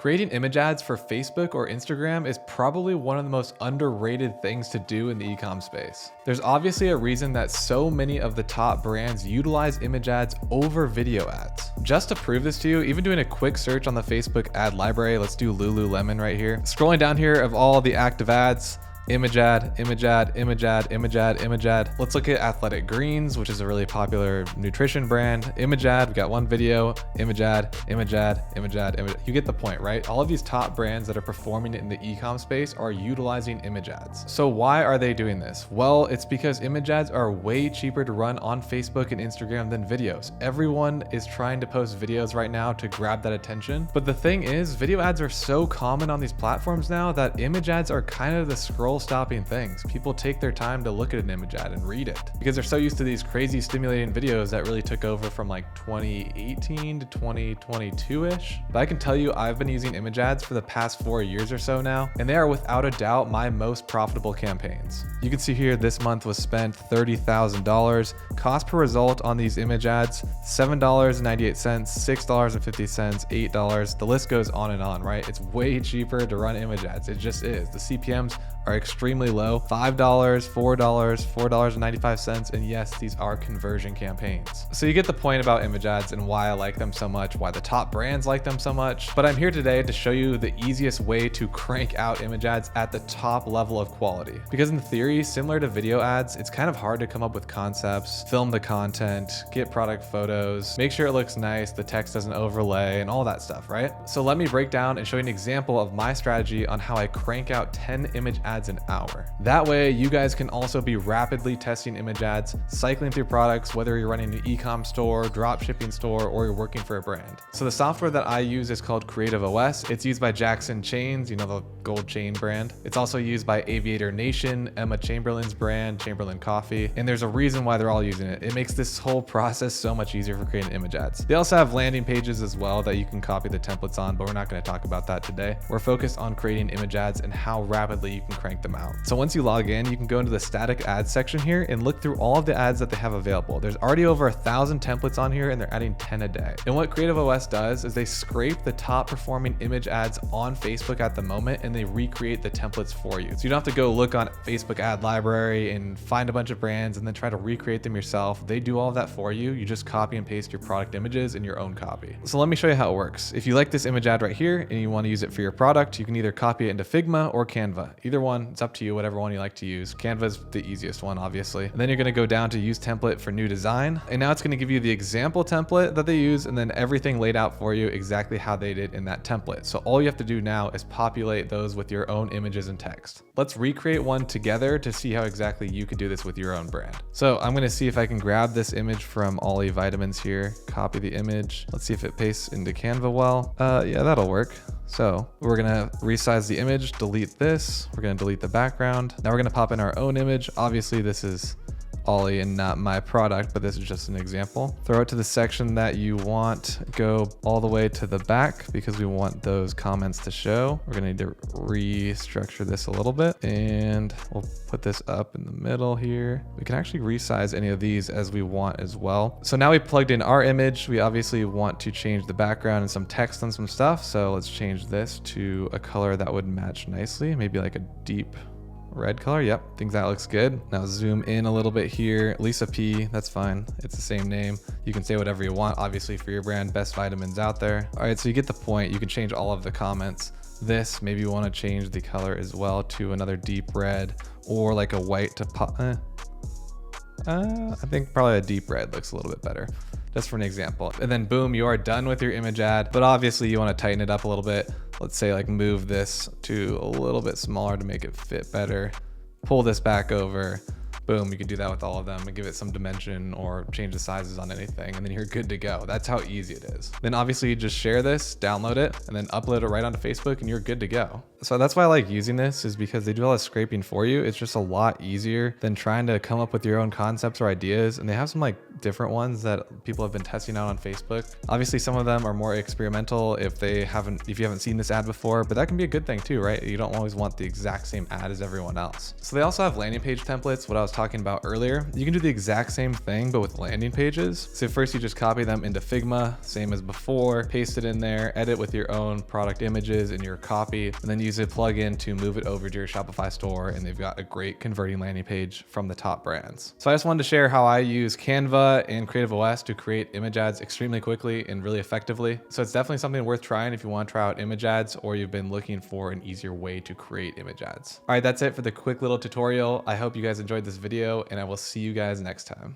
Creating image ads for Facebook or Instagram is probably one of the most underrated things to do in the e-com space. There's obviously a reason that so many of the top brands utilize image ads over video ads. Just to prove this to you, even doing a quick search on the Facebook ad library, let's do Lululemon right here. Scrolling down here of all the active ads, image ad, image ad, image ad, image ad, image ad. Let's look at Athletic Greens, which is a really popular nutrition brand. Image ad, we got one video, image ad, image ad, image ad, image ad. You get the point, right? All of these top brands that are performing in the e-com space are utilizing image ads. So why are they doing this? Well, it's because image ads are way cheaper to run on Facebook and Instagram than videos. Everyone is trying to post videos right now to grab that attention. But the thing is, video ads are so common on these platforms now that image ads are kind of the scroll stopping things. People take their time to look at an image ad and read it because they're so used to these crazy stimulating videos that really took over from like 2018 to 2022-ish. But I can tell you, I've been using image ads for the past 4 years or so now, and they are without a doubt my most profitable campaigns. You can see here this month was spent $30,000. Cost per result on these image ads, $7.98, $6.50, $8. The list goes on and on, right? It's way cheaper to run image ads. It just is. The CPMs are extremely low, $5, $4, $4.95, and yes, these are conversion campaigns. So you get the point about image ads and why I like them so much, why the top brands like them so much. But I'm here today to show you the easiest way to crank out image ads at the top level of quality. Because in theory, similar to video ads, it's kind of hard to come up with concepts, film the content, get product photos, make sure it looks nice, the text doesn't overlay, and all that stuff, right? So let me break down and show you an example of my strategy on how I crank out 10 image ads an hour. That way, you guys can also be rapidly testing image ads, cycling through products, whether you're running an e-com store, drop shipping store, or you're working for a brand. So the software that I use is called Creative OS. It's used by Jackson Chains, you know, the gold chain brand. It's also used by Aviator Nation, Emma Chamberlain's brand, Chamberlain Coffee, and there's a reason why they're all using it. It makes this whole process so much easier for creating image ads. They also have landing pages as well that you can copy the templates on, but we're not going to talk about that today. We're focused on creating image ads and how rapidly you can crank them out. So once you log in, you can go into the static ads section here and look through all of the ads that they have available. There's already over 1,000 templates on here and they're adding 10 a day. And what Creative OS does is they scrape the top performing image ads on Facebook at the moment and they recreate the templates for you. So you don't have to go look on Facebook ad library and find a bunch of brands and then try to recreate them yourself. They do all of that for you. You just copy and paste your product images in your own copy. So let me show you how it works. If you like this image ad right here and you want to use it for your product, you can either copy it into Figma or Canva. Either one, it's up to you, whatever one you like to use. Canva's the easiest one, obviously. And then you're going to go down to use template for new design. And now it's going to give you the example template that they use and then everything laid out for you exactly how they did in that template. So all you have to do now is populate those with your own images and text. Let's recreate one together to see how exactly you could do this with your own brand. So I'm going to see if I can grab this image from Ollie Vitamins here, copy the image. Let's see if it pastes into Canva well. Yeah, that'll work. So we're gonna resize the image, delete this. We're gonna delete the background. Now we're gonna pop in our own image. Obviously this is Ollie and not my product, but this is just an example. Throw it to the section that you want, go all the way to the back because we want those comments to show. We're gonna need to restructure this a little bit and we'll put this up in the middle here. We can actually resize any of these as we want as well. So now we plugged in our image. We obviously want to change the background and some text and some stuff. So let's change this to a color that would match nicely, maybe like a deep red color. Yep, think that looks good. Now zoom in a little bit here. Lisa P, that's fine. It's the same name. You can say whatever you want, obviously for your brand, best vitamins out there. All right, so you get the point. You can change all of the comments. This, maybe you want to change the color as well to another deep red or like a white to pop. I think probably a deep red looks a little bit better. Just for an example. And then boom, you are done with your image ad, but obviously you want to tighten it up a little bit. Let's say like move this to a little bit smaller to make it fit better. Pull this back over. Boom, you could do that with all of them and give it some dimension or change the sizes on anything, and then you're good to go. That's how easy it is. Then obviously you just share this, download it, and then upload it right onto Facebook and you're good to go. So that's why I like using this, is because they do all the scraping for you. It's just a lot easier than trying to come up with your own concepts or ideas. And they have some like different ones that people have been testing out on Facebook. Obviously, some of them are more experimental if you haven't seen this ad before, but that can be a good thing too, right? You don't always want the exact same ad as everyone else. So they also have landing page templates, what I was talking about earlier. You can do the exact same thing, but with landing pages. So first you just copy them into Figma, same as before, paste it in there, edit with your own product images in your copy, and then use a plugin to move it over to your Shopify store. And they've got a great converting landing page from the top brands. So I just wanted to share how I use Canva and Creative OS to create image ads extremely quickly and really effectively. So it's definitely something worth trying if you want to try out image ads or you've been looking for an easier way to create image ads. All right, that's it for the quick little tutorial. I hope you guys enjoyed this video and I will see you guys next time.